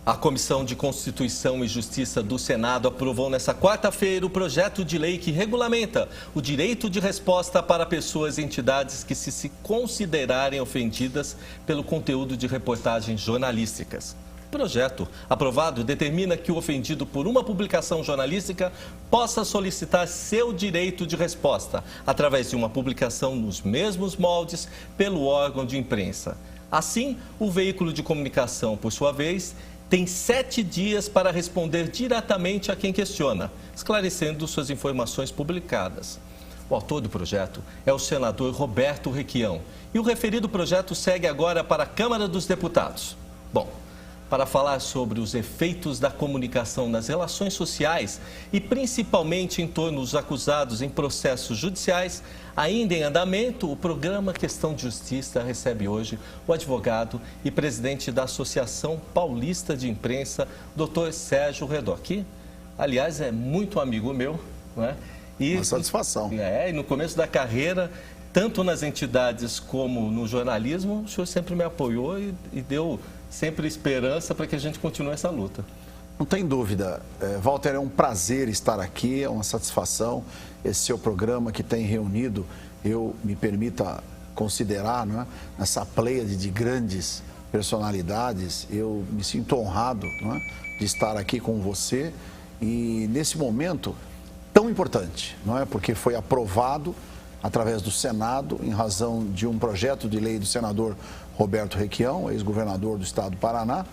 A Comissão de Constituição e Justiça do Senado aprovou nesta quarta-feira o projeto de lei que regulamenta o direito de resposta para pessoas e entidades que se considerarem ofendidas pelo conteúdo de reportagens jornalísticas. O projeto aprovado determina que o ofendido por uma publicação jornalística possa solicitar seu direito de resposta através de uma publicação nos mesmos moldes pelo órgão de imprensa. Assim, o veículo de comunicação, por sua vez, tem 7 dias para responder diretamente a quem questiona, esclarecendo suas informações publicadas. O autor do projeto é o senador Roberto Requião e o referido projeto segue agora para a Câmara dos Deputados. Bom, para falar sobre os efeitos da comunicação nas relações sociais e principalmente em torno dos acusados em processos judiciais, ainda em andamento, o programa Questão de Justiça recebe hoje o advogado e presidente da Associação Paulista de Imprensa, Dr. Sérgio Redó, que, aliás, é muito amigo meu, não é? Uma satisfação. E no começo da carreira, tanto nas entidades como no jornalismo, o senhor sempre me apoiou e deu sempre esperança para que a gente continue essa luta. Não tem dúvida. Walter, é um prazer estar aqui, é uma satisfação. Esse seu programa que tem reunido, eu me permita considerar, não é? Nessa pleiade de grandes personalidades, eu me sinto honrado, não é? De estar aqui com você e nesse momento tão importante, não é? Porque foi aprovado através do Senado, em razão de um projeto de lei do senador Roberto Requião, ex-governador do estado do Paraná,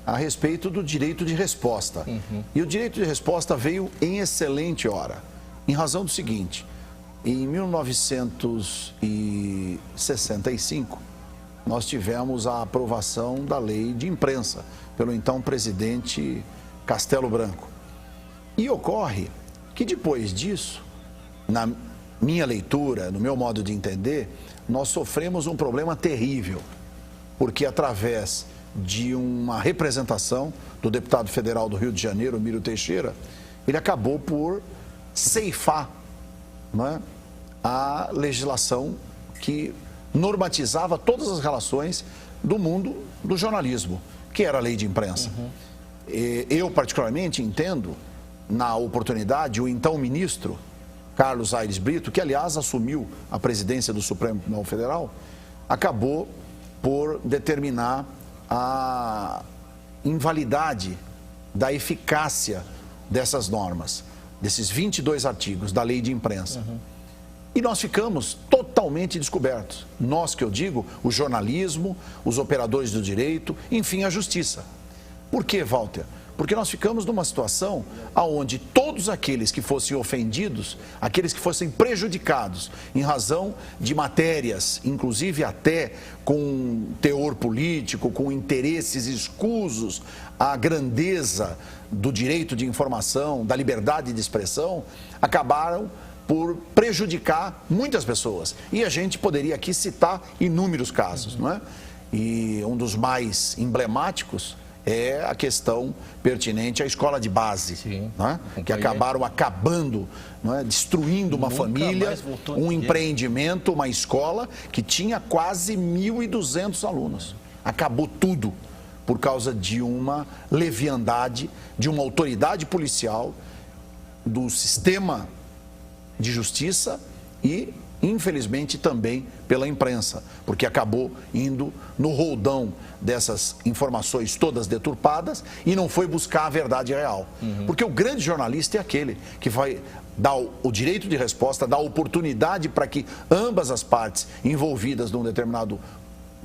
a respeito do direito de resposta. E o direito de resposta veio em excelente hora, em razão do seguinte: em 1965, nós tivemos a aprovação da lei de imprensa pelo então presidente Castelo Branco. E ocorre que depois disso, na minha leitura, no meu modo de entender, nós sofremos um problema terrível, porque através de uma representação do deputado federal do Rio de Janeiro, Mírio Teixeira, ele acabou por ceifar, não é, a legislação que normatizava todas as relações do mundo do jornalismo, que era a lei de imprensa. Eu, particularmente, entendo, na oportunidade, o então ministro Carlos Aires Brito, que aliás assumiu a presidência do Supremo Tribunal Federal, acabou por determinar a invalidade da eficácia dessas normas, desses 22 artigos da lei de imprensa. E nós ficamos totalmente descobertos. Nós, que eu digo, o jornalismo, os operadores do direito, enfim, a justiça. Por quê, Walter? Porque nós ficamos numa situação onde todos aqueles que fossem ofendidos, aqueles que fossem prejudicados em razão de matérias, inclusive até com teor político, com interesses escusos à grandeza do direito de informação, da liberdade de expressão, acabaram por prejudicar muitas pessoas. E a gente poderia aqui citar inúmeros casos, não é? E um dos mais emblemáticos é a questão pertinente à escola de base, né? Que acabaram acabando, não é? Destruindo uma família, um empreendimento, uma escola que tinha quase 1.200 alunos. Acabou tudo por causa de uma leviandade, de uma autoridade policial, do sistema de justiça e, infelizmente, também pela imprensa, porque acabou indo no roldão dessas informações todas deturpadas e não foi buscar a verdade real. Porque o grande jornalista é aquele que vai dar o direito de resposta, dar oportunidade para que ambas as partes envolvidas num determinado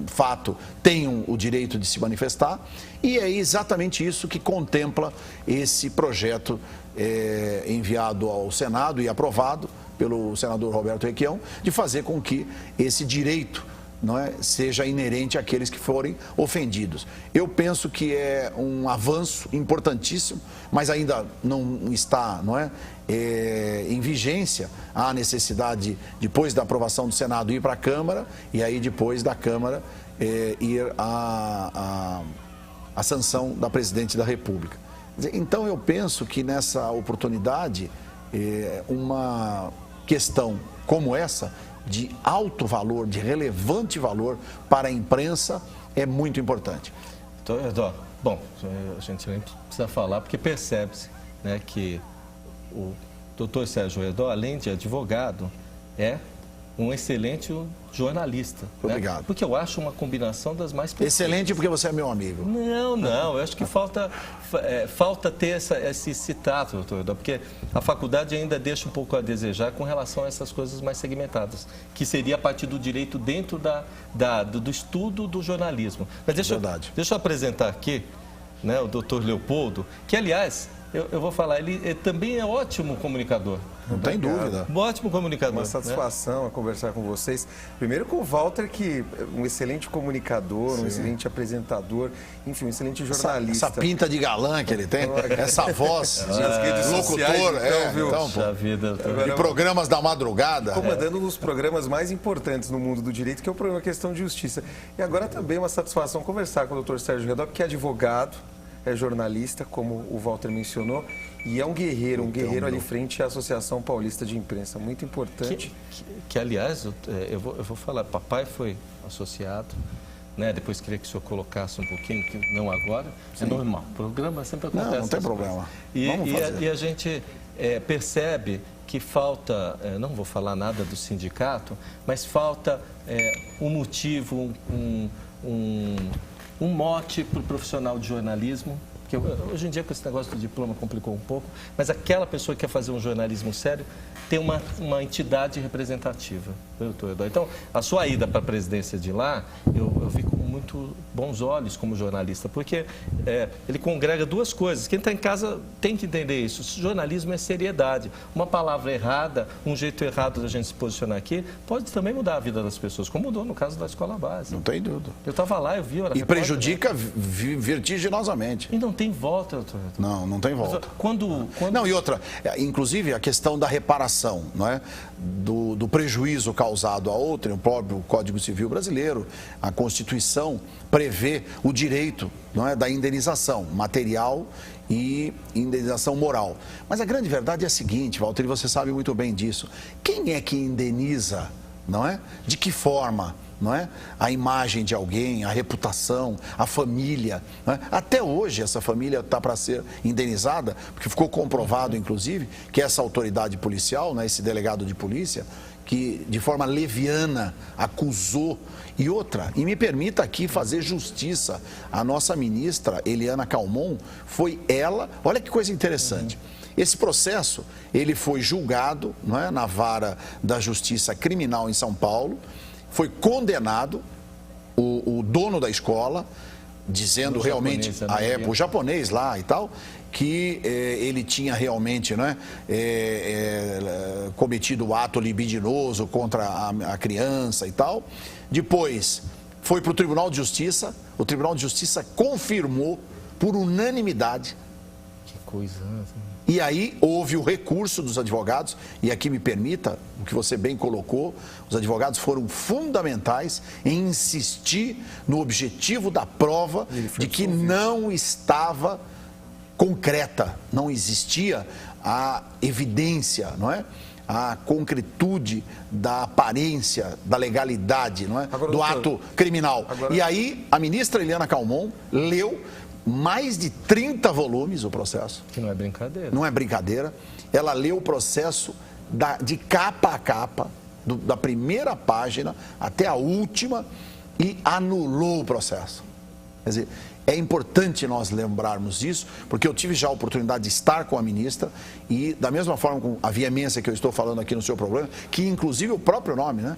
fato tenham o direito de se manifestar, e é exatamente isso que contempla esse projeto enviado ao Senado e aprovado pelo senador Roberto Requião, de fazer com que esse direito, não é, seja inerente àqueles que forem ofendidos. Eu penso que é um avanço importantíssimo, mas ainda não está, não é, em vigência a necessidade, depois da aprovação do Senado, ir para a Câmara e aí depois da Câmara ir à sanção da Presidente da República. Então eu penso que nessa oportunidade uma questão como essa, de alto valor, de relevante valor para a imprensa, é muito importante. Doutor Redó, Bom, a gente nem precisa falar, porque percebe-se, né, que o doutor Sérgio Redó, além de advogado, é um excelente jornalista. Obrigado. Né? Porque eu acho uma combinação das mais perfeitas. Excelente porque você é meu amigo. Não, eu acho que falta ter esse tato, doutor Redó, porque a faculdade ainda deixa um pouco a desejar com relação a essas coisas mais segmentadas, que seria a partir do direito dentro do estudo do jornalismo. Mas deixa eu apresentar aqui, né, o doutor Leopoldo, que, aliás, eu vou falar, ele também é ótimo comunicador. Não tem dúvida. Um ótimo comunicador. Uma satisfação, né, conversar com vocês. Primeiro com o Walter, que é um excelente comunicador, um excelente apresentador, enfim, um excelente jornalista. Essa pinta de galã que ele tem, essa voz de locutor, de programas da madrugada. Comandando um dos programas mais importantes no mundo do direito, que é o programa Questão de Justiça. E agora também é uma satisfação conversar com o doutor Sérgio Redó, que é advogado, é jornalista, como o Walter mencionou, e é um guerreiro ali frente à Associação Paulista de Imprensa, muito importante. Que aliás, eu vou falar, papai foi associado, né? Depois queria que o senhor colocasse um pouquinho, que não agora, é normal, o programa sempre acontece. Não tem problema. E a gente percebe que falta, não vou falar nada do sindicato, mas falta um motivo, um mote para o profissional de jornalismo, que hoje em dia com esse negócio do diploma complicou um pouco, mas aquela pessoa que quer fazer um jornalismo sério tem uma entidade representativa. Então, a sua ida para a presidência de lá, eu vi com muito bons olhos como jornalista, porque ele congrega duas coisas. Quem está em casa tem que entender isso. Jornalismo é seriedade. Uma palavra errada, um jeito errado da gente se posicionar aqui, pode também mudar a vida das pessoas, como mudou no caso da escola base. Não tem dúvida. Eu estava lá, eu vi... E prejudica vertiginosamente. E não tem volta, doutor. Não tem volta. Quando... Não, e outra, inclusive a questão da reparação, não é? Do prejuízo causado a outrem, o próprio Código Civil brasileiro, a Constituição prevê o direito, não é, da indenização material e indenização moral. Mas a grande verdade é a seguinte, Walter, e você sabe muito bem disso. Quem é que indeniza, não é? De que forma? Não é? A imagem de alguém, a reputação, a família. Não é? Até hoje essa família está para ser indenizada, porque ficou comprovado, inclusive, que essa autoridade policial, né, esse delegado de polícia, que de forma leviana acusou. E me permita aqui fazer justiça, a nossa ministra Eliana Calmon, foi ela, olha que coisa interessante. Esse processo, ele foi julgado, não é, na vara da Justiça Criminal em São Paulo, foi condenado o dono da escola, dizendo realmente, o japonês lá e tal, que ele tinha realmente, né, cometido o ato libidinoso contra a criança e tal. Depois foi para o Tribunal de Justiça, o Tribunal de Justiça confirmou por unanimidade. Que coisa... E aí houve o recurso dos advogados, e aqui me permita, o que você bem colocou, os advogados foram fundamentais em insistir no objetivo da prova de que não estava concreta, não existia a evidência, não é? A concretude da aparência, da legalidade, não é? Do ato criminal. E aí a ministra Eliana Calmon leu mais de 30 volumes o processo. Que não é brincadeira. Não é brincadeira. Ela leu o processo de capa a capa, da primeira página até a última, e anulou o processo. Quer dizer, é importante nós lembrarmos disso, porque eu tive já a oportunidade de estar com a ministra e, da mesma forma com a veemência que eu estou falando aqui no seu programa, que inclusive o próprio nome, né?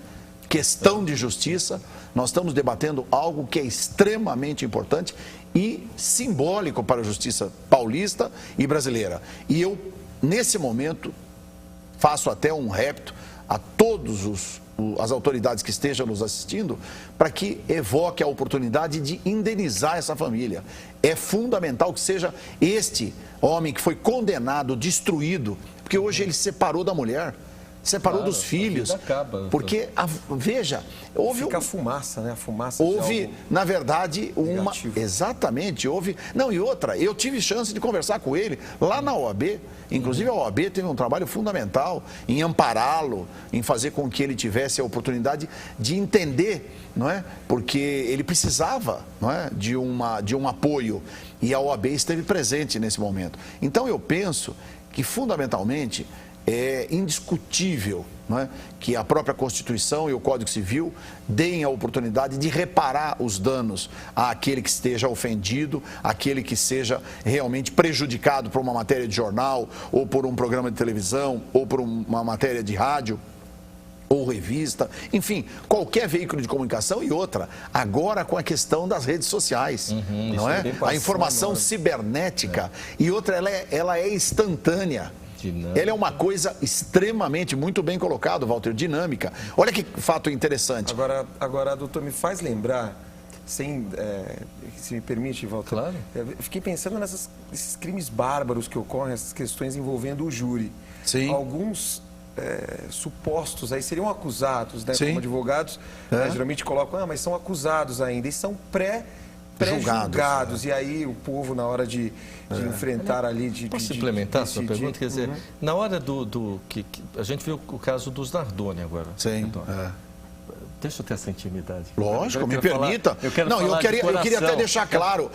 Questão de justiça, nós estamos debatendo algo que é extremamente importante e simbólico para a justiça paulista e brasileira. E eu, nesse momento, faço até um repto a todos as autoridades que estejam nos assistindo, para que evoque a oportunidade de indenizar essa família. É fundamental que seja este homem que foi condenado, destruído, porque hoje ele se separou da mulher. separou Claro, dos filhos. a vida acaba. Porque, veja, houve... Fica a fumaça, né? A fumaça Houve, na verdade, uma... negativo. Exatamente, houve... Não, e outra, eu tive chance de conversar com ele lá na OAB. Inclusive, a OAB teve um trabalho fundamental em ampará-lo, em fazer com que ele tivesse a oportunidade de entender, não é? Porque ele precisava, não é? de um apoio. E a OAB esteve presente nesse momento. Então, eu penso que, fundamentalmente, é indiscutível, não é, que a própria Constituição e o Código Civil deem a oportunidade de reparar os danos àquele que esteja ofendido, àquele que seja realmente prejudicado por uma matéria de jornal, ou por um programa de televisão, ou por uma matéria de rádio, ou revista, enfim, qualquer veículo de comunicação. E outra, agora com a questão das redes sociais, não é? A informação cibernética. E outra, ela é instantânea. Dinâmica. Ela é uma coisa extremamente, muito bem colocado, Walter, dinâmica. Olha que fato interessante. Agora, doutor, me faz lembrar, se me permite, Walter. Claro. Eu fiquei pensando nesses crimes bárbaros que ocorrem, essas questões envolvendo o júri. Sim. Alguns supostos aí seriam acusados, né? Sim. Como advogados, geralmente colocam, mas são acusados ainda e são pré-julgados. E aí o povo, na hora de enfrentar ali... Posso implementar a sua pergunta? Quer dizer, na hora que a gente viu o caso dos Nardoni agora. Sim. Deixa eu ter essa intimidade. Lógico, me permita. Eu queria até deixar claro,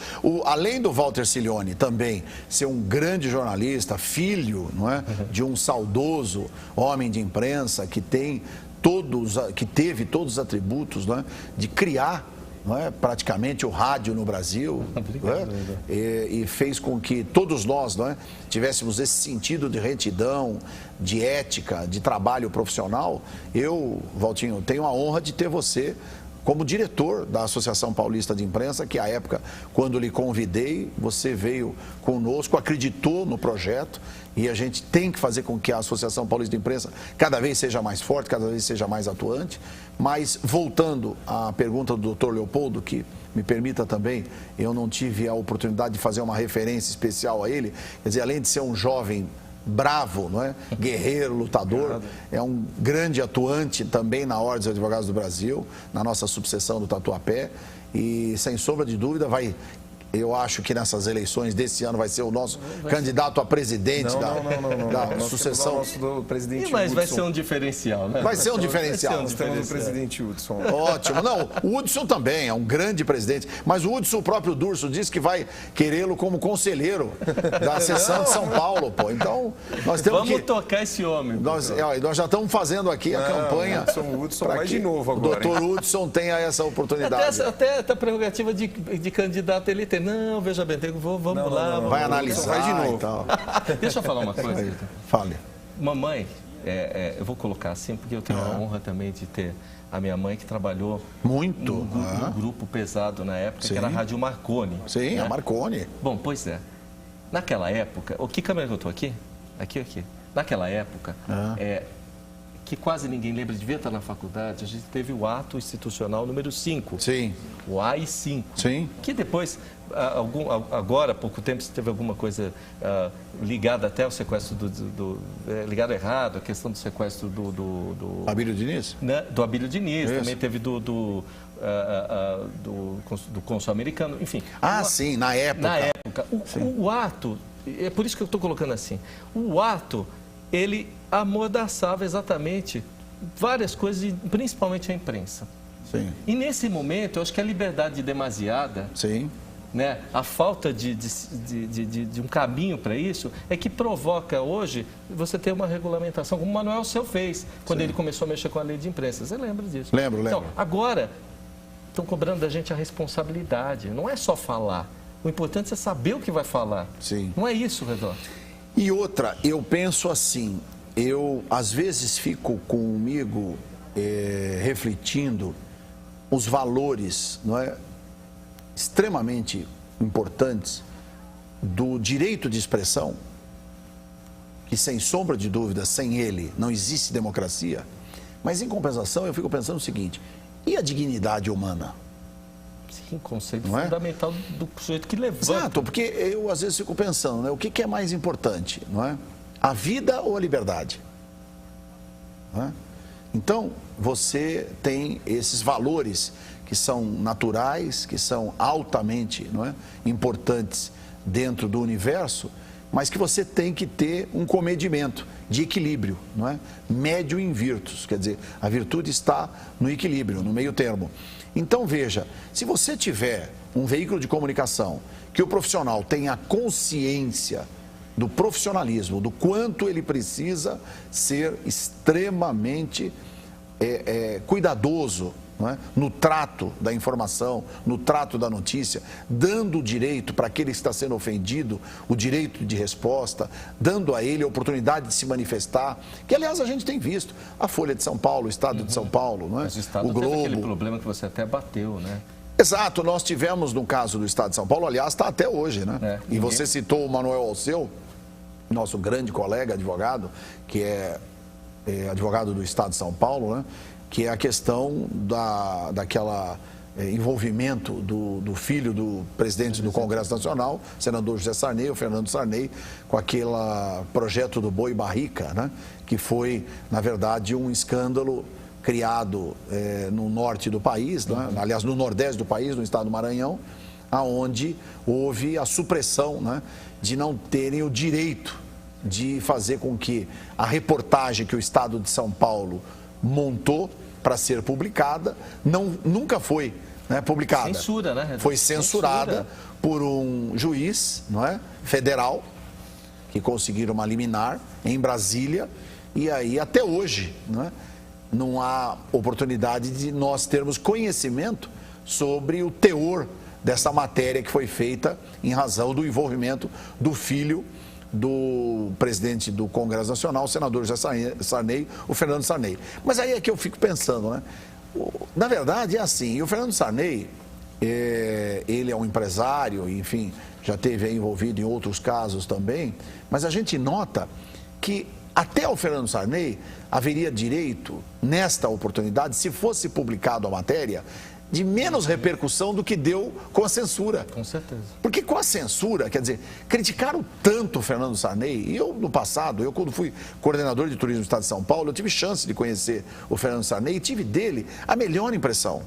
além do Walter Silioni também ser um grande jornalista, filho, não é, de um saudoso homem de imprensa que teve todos os atributos, não é, de criar, não é, praticamente o rádio no Brasil. Obrigado, não é? E fez com que todos nós, não é, tivéssemos esse sentido de retidão, de ética, de trabalho profissional. Eu, Valtinho, tenho a honra de ter você como diretor da Associação Paulista de Imprensa, que à época, quando lhe convidei, você veio conosco, acreditou no projeto, e a gente tem que fazer com que a Associação Paulista de Imprensa cada vez seja mais forte, cada vez seja mais atuante. Mas, voltando à pergunta do Dr. Leopoldo, que me permita também, eu não tive a oportunidade de fazer uma referência especial a ele, quer dizer, além de ser um jovem bravo, não é? Guerreiro, lutador, é um grande atuante também na Ordem dos Advogados do Brasil, na nossa subseção do Tatuapé, e sem sombra de dúvida eu acho que nessas eleições desse ano vai ser o nosso candidato a presidente da sucessão. Do presidente Mas Hudson. vai ser um diferencial, né? Vai ser um diferencial. Nós temos o presidente Hudson. Ótimo. Não, o Hudson também é um grande presidente. Mas o Hudson, o próprio Durso, disse que vai querê-lo como conselheiro da seção de São Paulo, pô. Então, nós temos Vamos tocar esse homem. Nós já estamos fazendo aqui a campanha. O Hudson vai de novo agora. O doutor Hudson tenha essa oportunidade. Até a prerrogativa de candidato ele tem. Não, veja bem, vamos lá. Vai analisar vai de novo. e tal. Deixa eu falar uma coisa. Fale. Mamãe, eu vou colocar assim, porque eu tenho a honra também de ter a minha mãe que trabalhou muito num grupo pesado na época, Sim. que era a Rádio Marconi. Sim, né? a Marconi. Bom, pois é. Naquela época... Que câmera que eu estou aqui? Aqui. Naquela época, que quase ninguém lembra, devia estar na faculdade, a gente teve o ato institucional número 5. Sim. O AI-5. Sim. Que depois, agora, há pouco tempo, teve alguma coisa ligada até ao sequestro ligado errado, a questão do sequestro do Abílio Diniz? Né? Do Abílio Diniz, Isso. também teve do cônsul americano, enfim. Sim, na época. Na época. O ato, é por isso que eu estou colocando assim, o ato, ele amordaçava exatamente várias coisas, principalmente a imprensa. Sim. E nesse momento, eu acho que a liberdade demasiada, Sim. né, a falta de um caminho para isso, é que provoca hoje você ter uma regulamentação, como o Manuel Seu fez, quando ele começou a mexer com a lei de imprensa. Você lembra disso? Lembro. Então, agora, estão cobrando da gente a responsabilidade. Não é só falar. O importante é saber o que vai falar. Sim. Não é isso, Redor? E outra, eu penso assim, eu às vezes fico comigo refletindo os valores, não é, extremamente importantes do direito de expressão, que sem sombra de dúvida, sem ele não existe democracia, mas em compensação eu fico pensando o seguinte, e a dignidade humana? Sim, conceito Não é? fundamental do sujeito que levanta. Exato, porque eu às vezes fico pensando, né, o que é mais importante, não é? A vida ou a liberdade? Não é? Então, você tem esses valores que são naturais, que são altamente, não é, importantes dentro do universo, mas que você tem que ter um comedimento de equilíbrio, não é? Médio in virtus, quer dizer, a virtude está no equilíbrio, no meio termo. Então, veja, se você tiver um veículo de comunicação que o profissional tenha consciência do profissionalismo, do quanto ele precisa ser extremamente cuidadoso, não é? No trato da informação, no trato da notícia, dando o direito para aquele que está sendo ofendido, o direito de resposta, dando a ele a oportunidade de se manifestar, que aliás a gente tem visto, a Folha de São Paulo, o Estado de São Paulo, não é? Mas o Estado Globo. teve aquele problema que você até bateu, né? Exato, nós tivemos no caso do Estado de São Paulo, aliás, está até hoje, né? E você citou o Manuel Alceu, nosso grande colega advogado, que é advogado do Estado de São Paulo, né? Que é a questão daquela envolvimento do filho do presidente do Congresso Nacional, senador José Sarney, o Fernando Sarney, com aquele projeto do Boi Barrica, né? Que foi, na verdade, um escândalo criado no norte do país, né? Aliás, no nordeste do país, no estado do Maranhão, aonde houve a supressão, né? De não terem o direito de fazer com que a reportagem que o Estado de São Paulo montou para ser publicada, nunca foi, né, publicada. Censura, né? Foi censurada por um juiz, não é, federal, que conseguiram uma liminar em Brasília, e aí até hoje, não é, não há oportunidade de nós termos conhecimento sobre o teor dessa matéria que foi feita em razão do envolvimento do filho do presidente do Congresso Nacional, o senador José Sarney, o Fernando Sarney. Mas aí é que eu fico pensando, né? Na verdade é assim, e o Fernando Sarney, ele é um empresário, enfim, já esteve envolvido em outros casos também, mas a gente nota que até o Fernando Sarney haveria direito, nesta oportunidade, se fosse publicado a matéria, de menos repercussão do que deu com a censura. Com certeza. Porque com a censura, quer dizer, criticaram tanto o Fernando Sarney, e eu no passado, quando fui coordenador de turismo do Estado de São Paulo, eu tive chance de conhecer o Fernando Sarney e tive dele a melhor impressão,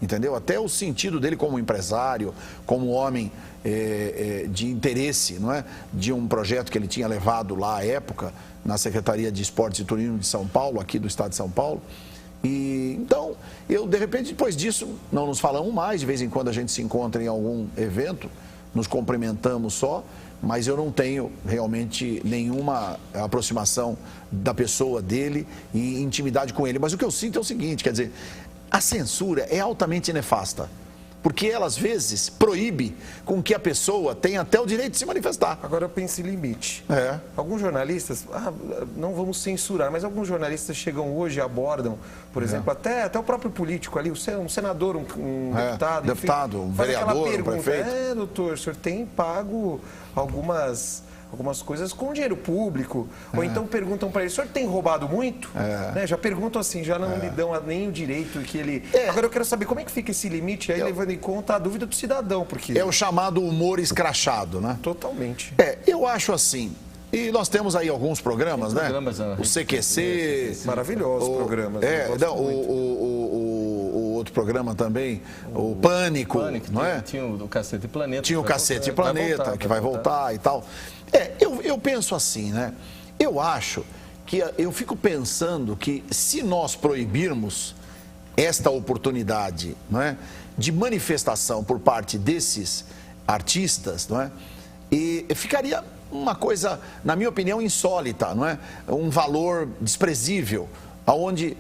entendeu? Até o sentido dele como empresário, como homem de interesse, não é? De um projeto que ele tinha levado lá à época, na Secretaria de Esportes e Turismo de São Paulo, aqui do Estado de São Paulo. E então, de repente, depois disso, não nos falamos mais, de vez em quando a gente se encontra em algum evento, nos cumprimentamos só, mas eu não tenho realmente nenhuma aproximação da pessoa dele e intimidade com ele. Mas o que eu sinto é o seguinte, quer dizer, a censura é altamente nefasta, porque ela às vezes proíbe com que a pessoa tenha até o direito de se manifestar. Agora eu penso em limite. Alguns jornalistas, não vamos censurar, mas alguns jornalistas chegam hoje e abordam, por exemplo, até o próprio político ali, um senador, um deputado, enfim, um vereador, um prefeito. Doutor, o senhor tem pago algumas coisas com dinheiro público, ou então perguntam para ele, o senhor tem roubado muito? Né? Já perguntam assim, já não lhe dão nem o direito que ele... Agora eu quero saber como é que fica esse limite aí, levando em conta a dúvida do cidadão, porque... É o chamado humor escrachado, né? Totalmente. Eu acho assim, e nós temos aí alguns programas, né? O CQC... Maravilhosos programas. O outro programa também, o Pânico, não é? Tinha o Cacete e Planeta. Tinha o Cacete e Planeta, que vai voltar e tal. Eu penso assim, né? Eu acho que, eu fico pensando que se nós proibirmos esta oportunidade, não é, de manifestação por parte desses artistas, não é? E ficaria uma coisa, na minha opinião, insólita, não é? Um valor desprezível, aonde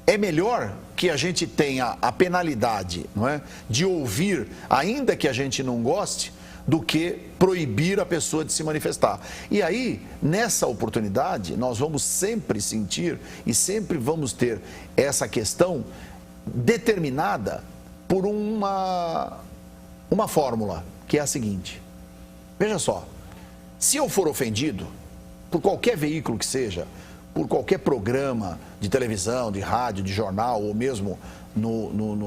é melhor que a gente tenha a penalidade, não é, de ouvir, ainda que a gente não goste, do que proibir a pessoa de se manifestar. E aí, nessa oportunidade, nós vamos sempre sentir e sempre vamos ter essa questão determinada por uma fórmula, que é a seguinte. Veja só, se eu for ofendido por qualquer veículo que seja, por qualquer programa de televisão, de rádio, de jornal ou mesmo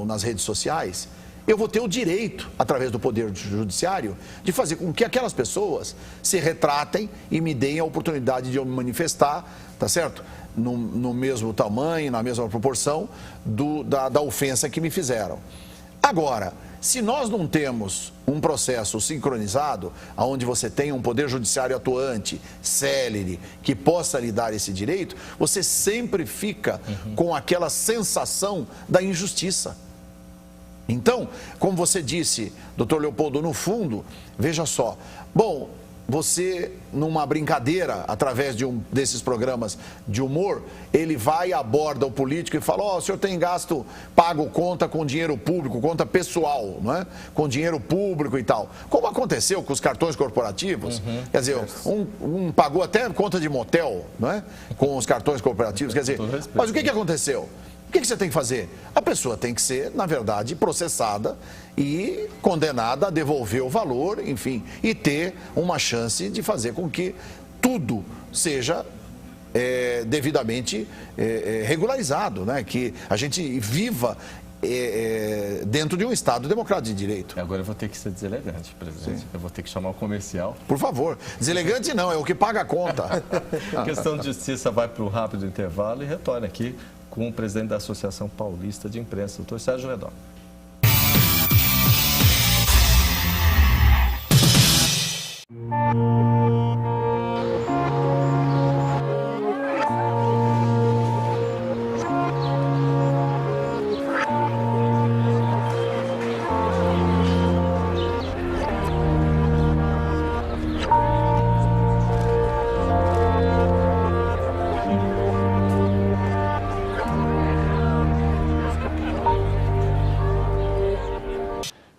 nas redes sociais, eu vou ter o direito, através do Poder Judiciário, de fazer com que aquelas pessoas se retratem e me deem a oportunidade de eu me manifestar, tá certo? no mesmo tamanho, na mesma proporção da ofensa que me fizeram. Agora, se nós não temos um processo sincronizado, onde você tem um poder judiciário atuante, célere, que possa lhe dar esse direito, você sempre fica com aquela sensação da injustiça. Então, como você disse, doutor Leopoldo, no fundo, veja só, bom, você, numa brincadeira, através de um desses programas de humor, ele vai, aborda o político e fala, ó, o senhor tem gasto, pago conta com dinheiro público, conta pessoal, não é? Com dinheiro público e tal. Como aconteceu com os cartões corporativos, quer dizer, um pagou até conta de motel, não é? Com os cartões corporativos, quer dizer, mas o que aconteceu? O que você tem que fazer? A pessoa tem que ser, na verdade, processada e condenada a devolver o valor, enfim, e ter uma chance de fazer com que tudo seja devidamente regularizado, né? Que a gente viva dentro de um Estado democrático de direito. Agora eu vou ter que ser deselegante, presidente. Sim. Eu vou ter que chamar o comercial. Por favor. Deselegante não, é o que paga a conta. A questão de justiça vai para o rápido intervalo e retorna aqui com o presidente da Associação Paulista de Imprensa, doutor Sérgio Redó.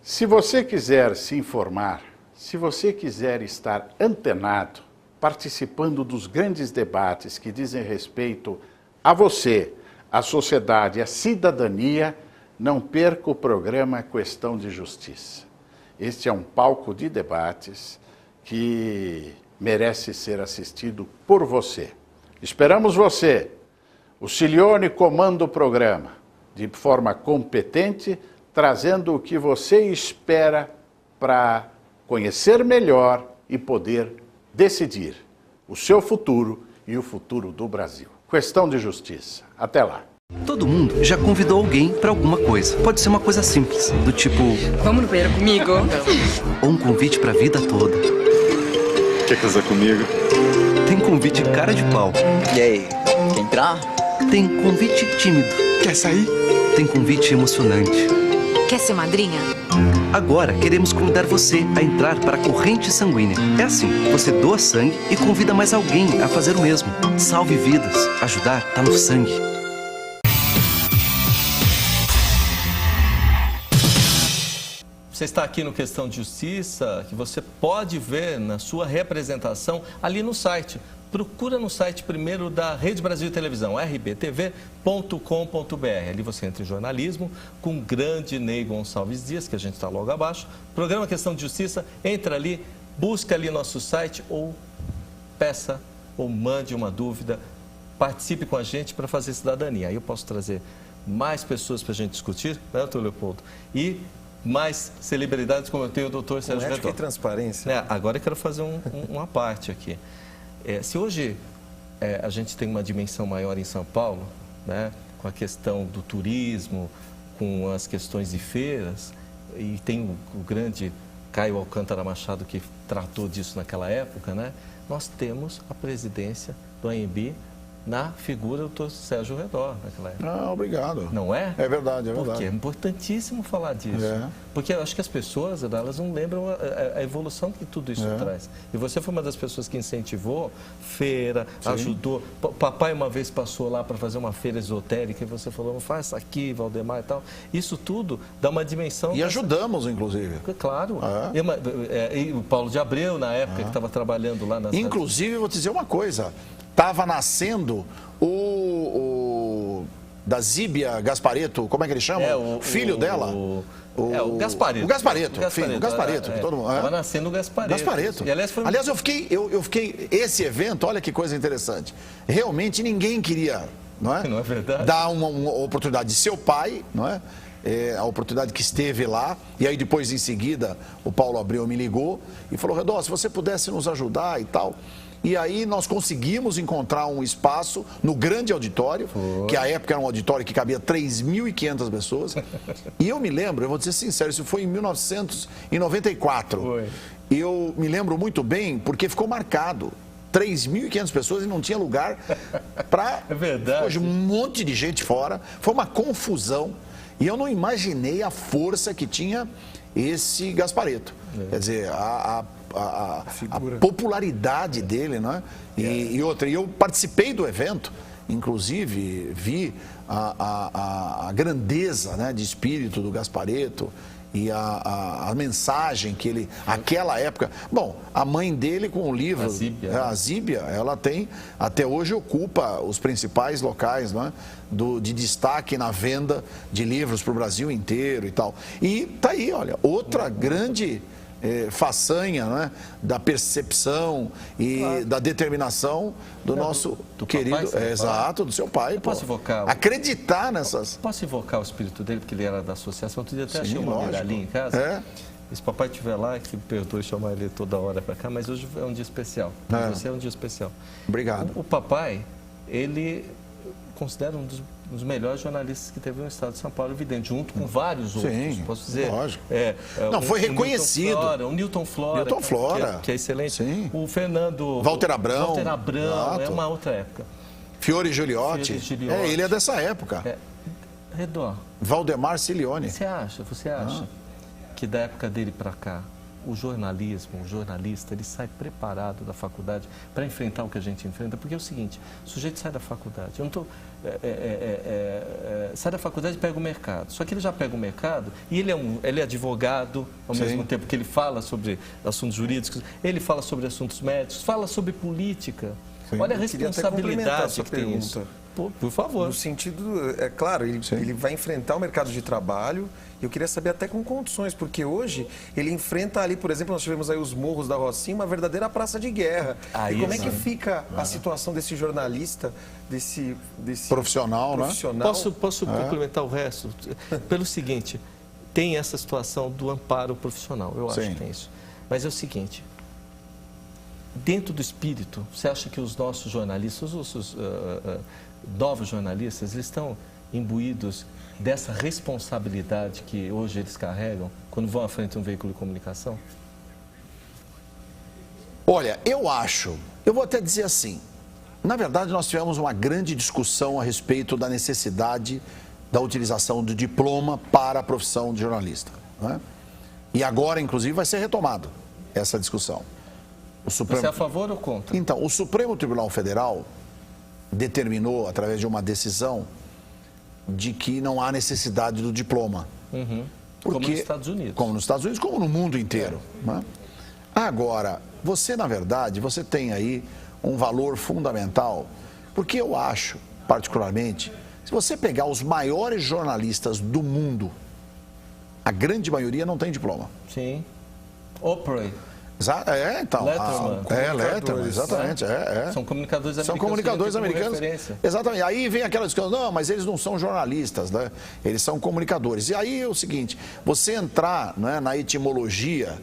Se você quiser se informar, se você quiser estar antenado, participando dos grandes debates que dizem respeito a você, a sociedade, a cidadania, não perca o programa Questão de Justiça. Este é um palco de debates que merece ser assistido por você. Esperamos você. O Cilione comanda o programa de forma competente, trazendo o que você espera para conhecer melhor e poder decidir o seu futuro e o futuro do Brasil. Questão de Justiça. Até lá. Todo mundo já convidou alguém para alguma coisa. Pode ser uma coisa simples, do tipo... Vamos no banheiro comigo? Ou um convite para a vida toda. Quer casar comigo? Tem convite cara de pau. E aí, quer entrar? Tem convite tímido. Quer sair? Tem convite emocionante. Quer ser madrinha? Agora queremos convidar você a entrar para a corrente sanguínea. É assim, você doa sangue e convida mais alguém a fazer o mesmo. Salve vidas. Ajudar tá no sangue. Você está aqui no Questão de Justiça, que você pode ver na sua representação ali no site. Procura no site primeiro da Rede Brasil Televisão, rbtv.com.br. Ali você entra em jornalismo com o grande Ney Gonçalves Dias, que a gente está logo abaixo. Programa Questão de Justiça, entra ali, busca ali nosso site ou peça ou mande uma dúvida, participe com a gente para fazer cidadania. Aí eu posso trazer mais pessoas para a gente discutir, né, doutor Leopoldo? E mais celebridades como eu tenho o doutor Sérgio Redó. Ética e transparência. Agora eu quero fazer uma parte aqui. Se hoje a gente tem uma dimensão maior em São Paulo, né, com a questão do turismo, com as questões de feiras, e tem o grande Caio Alcântara Machado que tratou disso naquela época, né, nós temos a presidência do ANB na figura do doutor Sérgio Redó naquela época. Ah, obrigado. Não é? É verdade, é verdade. Porque é importantíssimo falar disso. Porque eu acho que as pessoas, elas não lembram a evolução que tudo isso traz. E você foi uma das pessoas que incentivou feira, ajudou. Papai uma vez passou lá para fazer uma feira esotérica e você falou, não faz isso aqui, Valdemar e tal. Isso tudo dá uma dimensão... E ajudamos, inclusive. Claro. E o Paulo de Abreu, na época, que estava trabalhando lá nas... Inclusive, vou te dizer uma coisa. Estava nascendo da Zíbia Gaspareto, como é que ele chama? Filho dela. O Gaspareto. O Gaspareto, filho, o Gaspareto. Estava nascendo o Gaspareto. Gaspareto. E, aliás, eu fiquei... Esse evento, olha que coisa interessante. Realmente ninguém queria, não é? Não é verdade? Dar uma oportunidade de seu pai, não é? a oportunidade que esteve lá, e aí depois em seguida o Paulo Abreu me ligou e falou, Redó, se você pudesse nos ajudar e tal. E aí nós conseguimos encontrar um espaço no grande auditório, que à época era um auditório que cabia 3.500 pessoas. E eu me lembro, eu vou dizer sincero, isso foi em 1994. Eu me lembro muito bem porque ficou marcado. 3.500 pessoas e não tinha lugar para... É verdade. Hoje um monte de gente fora, foi uma confusão. E eu não imaginei a força que tinha esse Gasparetto. Quer dizer, a popularidade dele, né? E outra, eu participei do evento, inclusive vi a grandeza, né, de espírito do Gasparetto e a mensagem que ele, aquela época... Bom, a mãe dele com o livro, a Zíbia, ela tem, até hoje ocupa os principais locais, né, de destaque na venda de livros para o Brasil inteiro e tal. E tá aí, olha, outra grande... façanha, né, da percepção e da determinação do nosso querido, exato, do seu pai. Posso invocar? Acreditar nessas... Posso invocar o espírito dele, porque ele era da associação. Outro dia até achei uma medalhinha em casa. Se papai estiver lá, que me perdoe chamar ele toda hora para cá, mas hoje é um dia especial. Você é um dia especial. Obrigado. O papai, ele considera um dos melhores jornalistas que teve no estado de São Paulo, evidente, junto com vários outros, posso dizer. Lógico. Não, foi reconhecido. O Newton Flora, que é excelente. Sim. O Fernando... Walter Abrão. É uma outra época. Fiore Gigliotti. Ele é dessa época. Redó. Valdemar Cilione. Você acha que da época dele para cá, o jornalista, ele sai preparado da faculdade para enfrentar o que a gente enfrenta? Porque é o seguinte, o sujeito sai da faculdade, sai da faculdade e pega o mercado. Só que ele já pega o mercado e ele é advogado, ao mesmo tempo que ele fala sobre assuntos jurídicos, ele fala sobre assuntos médicos, fala sobre política. Olha a responsabilidade que tem isso. Por favor. No sentido, é claro, ele vai enfrentar o mercado de trabalho. Eu queria saber até com condições, porque hoje ele enfrenta ali, por exemplo, nós tivemos aí os morros da Rocinha, uma verdadeira praça de guerra. E como é que fica a situação desse jornalista, desse profissional, né? Posso complementar o resto? Pelo seguinte, tem essa situação do amparo profissional, eu acho que tem isso. Mas é o seguinte, dentro do espírito, você acha que os nossos jornalistas, os novos jornalistas, eles estão imbuídos dessa responsabilidade que hoje eles carregam quando vão à frente de um veículo de comunicação? Olha, eu vou até dizer assim, na verdade nós tivemos uma grande discussão a respeito da necessidade da utilização do diploma para a profissão de jornalista, né? E agora, inclusive, vai ser retomado essa discussão. Você é a favor ou contra? Então, o Supremo Tribunal Federal determinou, através de uma decisão, de que não há necessidade do diploma. Como nos Estados Unidos. Como nos Estados Unidos, como no mundo inteiro. Né? Agora, você, na verdade, você tem aí um valor fundamental, porque eu acho, particularmente, se você pegar os maiores jornalistas do mundo, a grande maioria não tem diploma. Sim. Oprah. Então. Letterman, exatamente. São comunicadores americanos. São comunicadores americanos. Exatamente. Aí vem aquela discussão, não, mas eles não são jornalistas, né? Eles são comunicadores. E aí é o seguinte, você entrar, né, na etimologia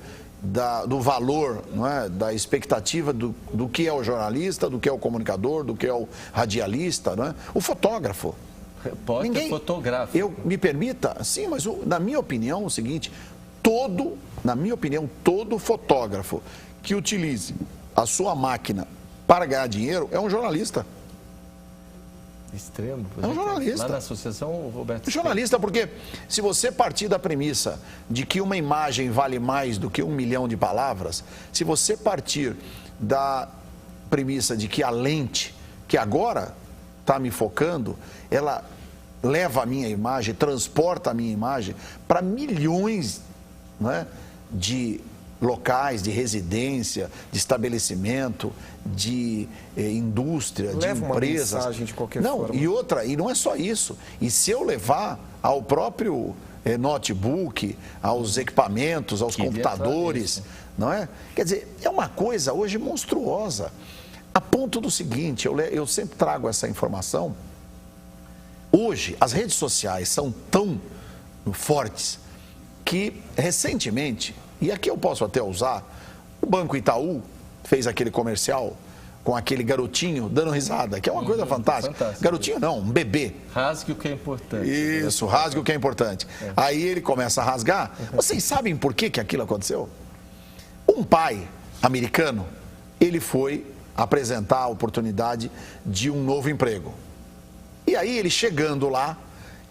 do valor, né, da expectativa do que é o jornalista, do que é o comunicador, do que é o radialista, né? O fotógrafo. Repórter fotográfico. Eu me permita, sim, mas na minha opinião é o seguinte, todo fotógrafo que utilize a sua máquina para ganhar dinheiro é um jornalista. Extremo. É um jornalista. Lá na associação, Roberto. Jornalista, porque se você partir da premissa de que uma imagem vale mais do que 1 milhão de palavras, se você partir da premissa de que a lente, que agora está me focando, ela leva a minha imagem, transporta a minha imagem para milhões, né, de locais, de residência, de estabelecimento, de indústria, de empresas. Leva uma mensagem de qualquer forma. E não é só isso. E se eu levar ao próprio notebook, aos equipamentos, aos computadores, não é? Quer dizer, é uma coisa hoje monstruosa. A ponto do seguinte, eu sempre trago essa informação. Hoje, as redes sociais são tão fortes, que recentemente, e aqui eu posso até usar, o Banco Itaú fez aquele comercial com aquele garotinho dando risada, que é uma coisa fantástica. Fantástico. Garotinho não, um bebê. Rasgue o que é importante. Isso, rasgue o que é importante. Aí ele começa a rasgar. Vocês sabem por que aquilo aconteceu? Um pai americano, ele foi apresentar a oportunidade de um novo emprego. E aí ele chegando lá,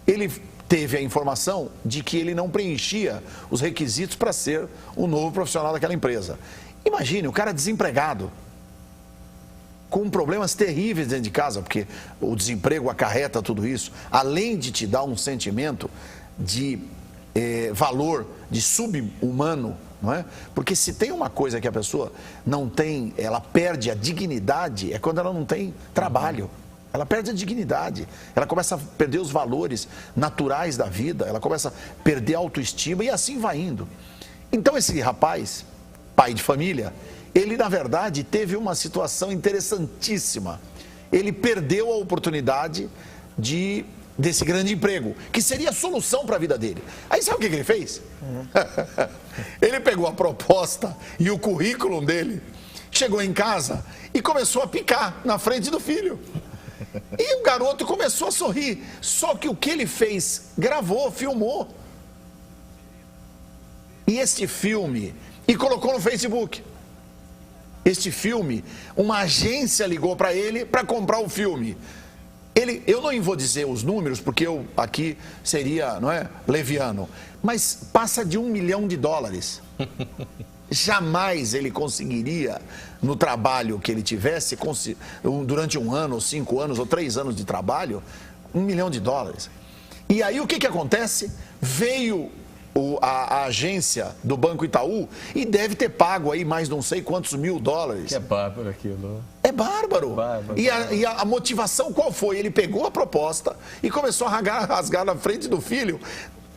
ele teve a informação de que ele não preenchia os requisitos para ser o novo profissional daquela empresa. Imagine, o cara desempregado, com problemas terríveis dentro de casa, porque o desemprego acarreta tudo isso, além de te dar um sentimento de valor, de sub-humano, não é? Porque se tem uma coisa que a pessoa não tem, ela perde a dignidade, é quando ela não tem trabalho. Ela perde a dignidade, ela começa a perder os valores naturais da vida, ela começa a perder a autoestima e assim vai indo. Então esse rapaz, pai de família, ele na verdade teve uma situação interessantíssima. Ele perdeu a oportunidade desse grande emprego, que seria a solução para a vida dele. Aí sabe o que ele fez? Ele pegou a proposta e o currículo dele, chegou em casa e começou a picar na frente do filho. E o garoto começou a sorrir. Só que o que ele fez? Gravou, filmou. E este filme, e colocou no Facebook. Este filme, uma agência ligou para ele para comprar o filme. Eu não vou dizer os números, porque eu aqui seria, não é, leviano, mas passa de $1 milhão. Jamais ele conseguiria, no trabalho que ele tivesse, durante 1 ano, ou 5 anos, ou 3 anos de trabalho, $1 milhão. E aí o que acontece? Veio a agência do Banco Itaú e deve ter pago aí mais não sei quantos $1.000. Que é bárbaro aquilo. É bárbaro. E a motivação qual foi? Ele pegou a proposta e começou a rasgar na frente do filho.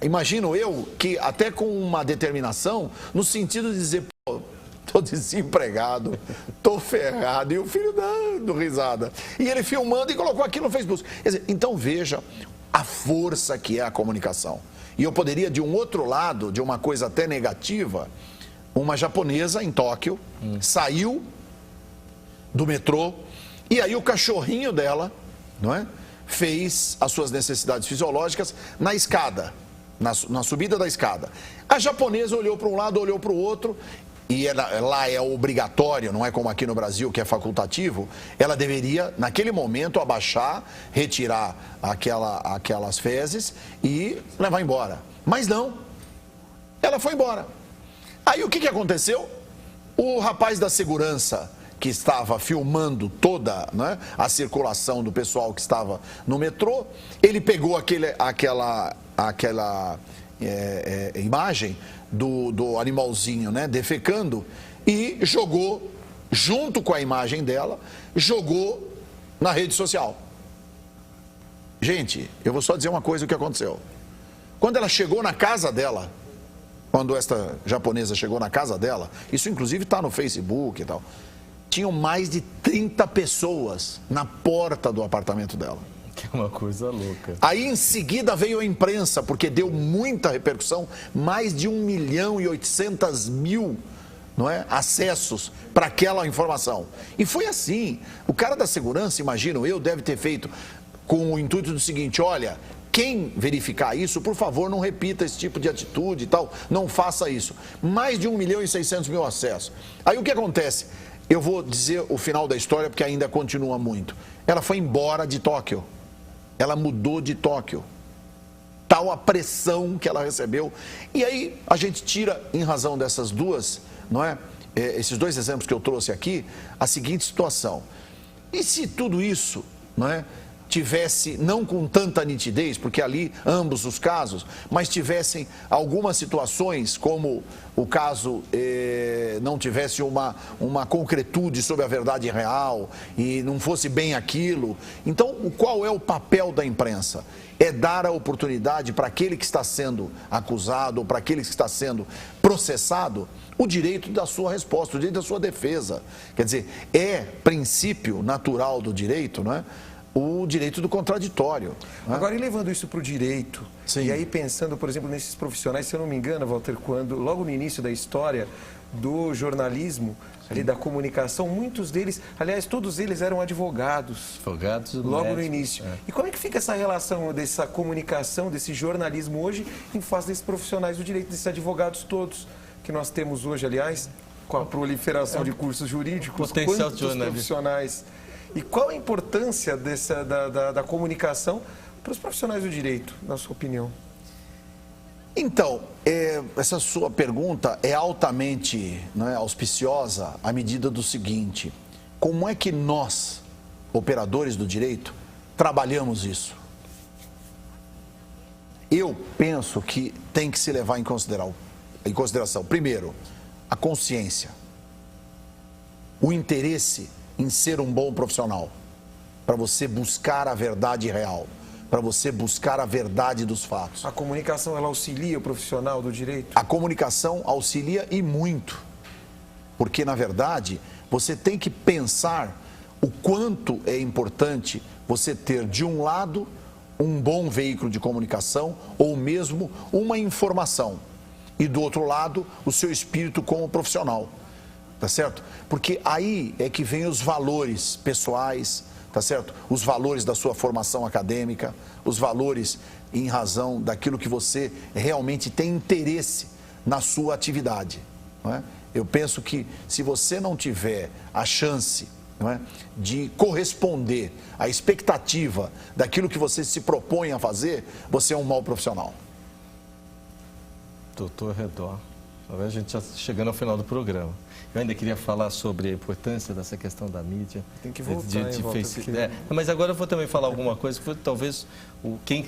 Imagino eu que até com uma determinação, no sentido de dizer, pô, tô desempregado, tô ferrado, e o filho dando risada. E ele filmando e colocou aquilo no Facebook. Quer dizer, então veja a força que é a comunicação. E eu poderia, de um outro lado, de uma coisa até negativa, uma japonesa em Tóquio saiu do metrô e aí o cachorrinho dela, não é, fez as suas necessidades fisiológicas na escada. Na subida da escada. A japonesa olhou para um lado, olhou para o outro, e lá é obrigatório, não é como aqui no Brasil que é facultativo, ela deveria, naquele momento, abaixar, retirar aquelas fezes e levar embora. Mas não, ela foi embora. Aí o que aconteceu? O rapaz da segurança, que estava filmando toda, né, a circulação do pessoal que estava no metrô, ele pegou aquela imagem do animalzinho, né, defecando, e jogou, junto com a imagem dela, jogou na rede social. Gente, eu vou só dizer uma coisa o que aconteceu. Quando ela chegou na casa dela, quando esta japonesa chegou na casa dela, isso inclusive está no Facebook e tal, tinham mais de 30 pessoas na porta do apartamento dela. Que é uma coisa louca. Aí em seguida veio a imprensa, porque deu muita repercussão, mais de 1.800.000, não é, acessos para aquela informação. E foi assim. O cara da segurança, imagino eu, deve ter feito com o intuito do seguinte: olha, quem verificar isso, por favor, não repita esse tipo de atitude e tal, não faça isso. Mais de 1.600.000 acessos. Aí o que acontece? Eu vou dizer o final da história porque ainda continua muito. Ela foi embora de Tóquio. Ela mudou de Tóquio. Tal a pressão que ela recebeu. E aí a gente tira, em razão dessas duas, não é? Esses dois exemplos que eu trouxe aqui, a seguinte situação. E se tudo isso, não é, tivesse, não com tanta nitidez, porque ali ambos os casos, mas tivessem algumas situações, como o caso não tivesse uma concretude sobre a verdade real e não fosse bem aquilo. Então, qual é o papel da imprensa? É dar a oportunidade para aquele que está sendo acusado ou para aquele que está sendo processado o direito da sua resposta, o direito da sua defesa. Quer dizer, é princípio natural do direito, não é? o direito do contraditório. Né? Agora, e levando isso para o direito, Sim. e aí pensando, por exemplo, nesses profissionais, se eu não me engano, Walter, quando logo no início da história do jornalismo, ali da comunicação, muitos deles, aliás, todos eles eram advogados. Advogados logo médicos, no início. é. E como é que fica essa relação dessa comunicação, desse jornalismo hoje, em face desses profissionais do direito, desses advogados todos que nós temos hoje, aliás, com a proliferação de cursos jurídicos, Potencial quantos jornalismo. profissionais? E qual a importância da comunicação para os profissionais do direito, na sua opinião? Então, essa sua pergunta é altamente, né, auspiciosa à medida do seguinte: como é que nós, operadores do direito, trabalhamos isso? Eu penso que tem que se levar em consideração, primeiro, a consciência, o interesse em ser um bom profissional, para você buscar a verdade real, para você buscar a verdade dos fatos. A comunicação, ela auxilia o profissional do direito? A comunicação auxilia e muito, porque, na verdade, você tem que pensar o quanto é importante você ter, de um lado, um bom veículo de comunicação ou mesmo uma informação, e, do outro lado, o seu espírito como profissional, tá certo? Porque aí é que vem os valores pessoais, tá certo? Os valores da sua formação acadêmica, os valores em razão daquilo que você realmente tem interesse na sua atividade, não é? Eu penso que se você não tiver a chance, não é, de corresponder à expectativa daquilo que você se propõe a fazer, você é um mau profissional. Doutor Redó, a gente já chegando ao final do programa. Eu ainda queria falar sobre a importância dessa questão da mídia. Tem que voltar, Mas agora eu vou também falar alguma coisa que talvez quem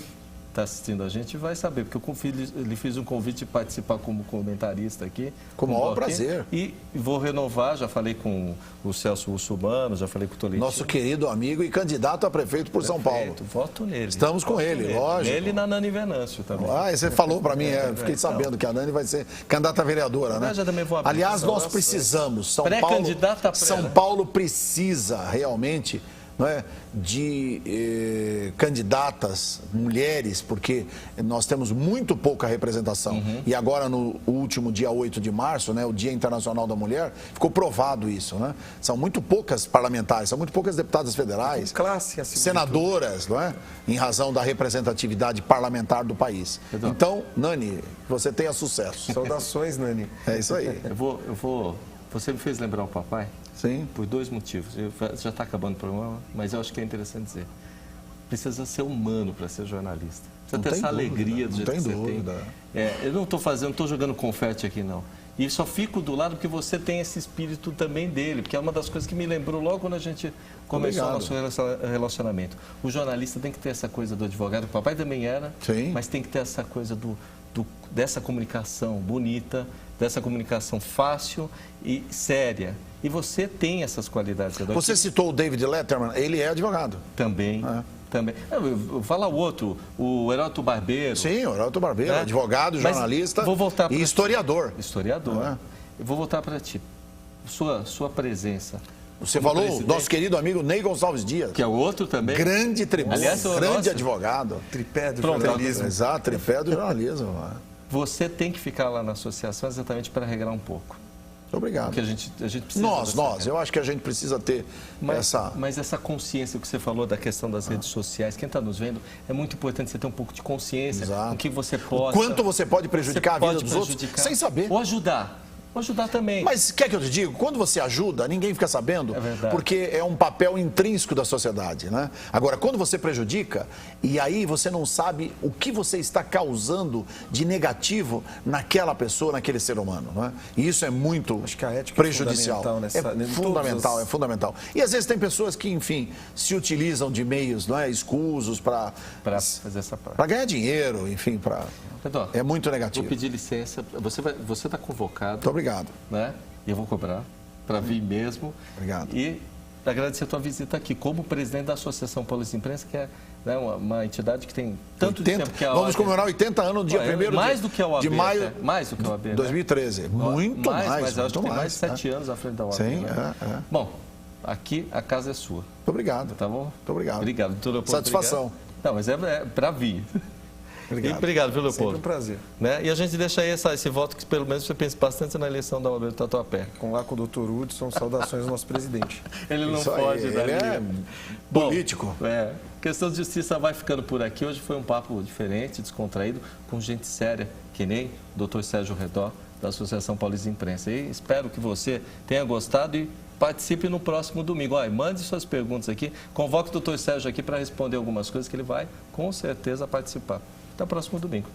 está assistindo a gente vai saber, porque eu lhe fiz um convite de participar como comentarista aqui. Com o maior prazer. E vou renovar, já falei com o Celso Russomano, já falei com o Tolentino. Nosso querido amigo e candidato a prefeito por São Paulo. Voto nele. Estamos com ele, lógico. Ele e na Nani Venâncio também. Você falou para mim, fiquei sabendo que a Nani vai ser candidata a vereadora, né? Eu já também vou abrir. Aliás, nós precisamos, Pré-candidata São Paulo precisa realmente, não é, de candidatas mulheres, porque nós temos muito pouca representação. E agora, no último dia 8 de março, né, o Dia Internacional da Mulher, ficou provado isso, né? São muito poucas parlamentares, são muito poucas deputadas federais, senadoras, não é? Em razão da representatividade parlamentar do país. Então, Nani, você tenha sucesso. Saudações, Nani. É isso aí. Você me fez lembrar o papai? Sim. Por dois motivos. Já está acabando o programa, mas eu acho que é interessante dizer. Precisa ser humano para ser jornalista. Precisa ter essa alegria do jeito que você tem. Eu não estou jogando confete aqui, não. E só fico do lado porque você tem esse espírito também dele, porque é uma das coisas que me lembrou logo quando a gente começou o nosso relacionamento. O jornalista tem que ter essa coisa do advogado, o papai também era, mas tem que ter essa coisa dessa comunicação bonita, dessa comunicação fácil e séria. E você tem essas qualidades. Você citou o David Letterman, ele é advogado. Também. Também. Eu vou falar o outro, o Heródoto Barbeiro. Sim, o Heródoto Barbeiro, advogado, jornalista e historiador. Historiador. Eu vou voltar para ti. Sua presença. Você falou, nosso querido amigo Ney Gonçalves Dias. Que é o outro também. Grande tribuno, grande advogado. Tripé do jornalismo. Exato, tripé do jornalismo. Você tem que ficar lá na associação exatamente para regrar um pouco. Muito obrigado. Porque a gente precisa... eu acho que a gente precisa ter essa... Mas essa consciência que você falou da questão das redes sociais, quem está nos vendo, é muito importante você ter um pouco de consciência. Exato. Com que você possa... Quanto você pode prejudicar a vida dos outros sem saber. Ou ajudar. Ajudar também. Mas quer que eu te diga, quando você ajuda, ninguém fica sabendo, porque é um papel intrínseco da sociedade, né? Agora, quando você prejudica, e aí você não sabe o que você está causando de negativo naquela pessoa, naquele ser humano, não é? E isso é muito prejudicial. É fundamental. E às vezes tem pessoas que, enfim, se utilizam de meios, não é, escusos para fazer essa parte. Para ganhar dinheiro, enfim, é muito negativo. Vou pedir licença. Você está convocado. Muito obrigado. Né? E eu vou cobrar para vir mesmo. Obrigado. E agradecer a tua visita aqui como presidente da Associação Paulista de Imprensa, que é, né, uma entidade que tem tanto de tempo que a OAB. Vamos comemorar 80 anos no dia 1º de maio mais do que a OAB, 2013. Né? Muito mais. Mas eu acho que tem mais de 7 né? anos à frente da OAB. Sim, né? Bom, aqui a casa é sua. Muito obrigado. Tá bom? Muito obrigado. Obrigado, doutor Leopoldo. Satisfação. Obrigado. Não, mas é para vir. Obrigado. E obrigado, viu, Leopoldo? Sempre um prazer. Né? E a gente deixa aí esse voto que pelo menos você pense bastante na eleição da OAB do Tatuapé. Com lá com o Dr. Hudson, saudações ao nosso presidente. Ele não Isso aí, foge ele dali. é político. Bom, questão de justiça vai ficando por aqui. Hoje foi um papo diferente, descontraído, com gente séria, que nem o Dr. Sérgio Redó, da Associação Paulista de Imprensa. E espero que você tenha gostado e participe no próximo domingo. Olha, mande suas perguntas aqui, convoque o Dr. Sérgio aqui para responder algumas coisas que ele vai, com certeza, participar. Até o próximo domingo.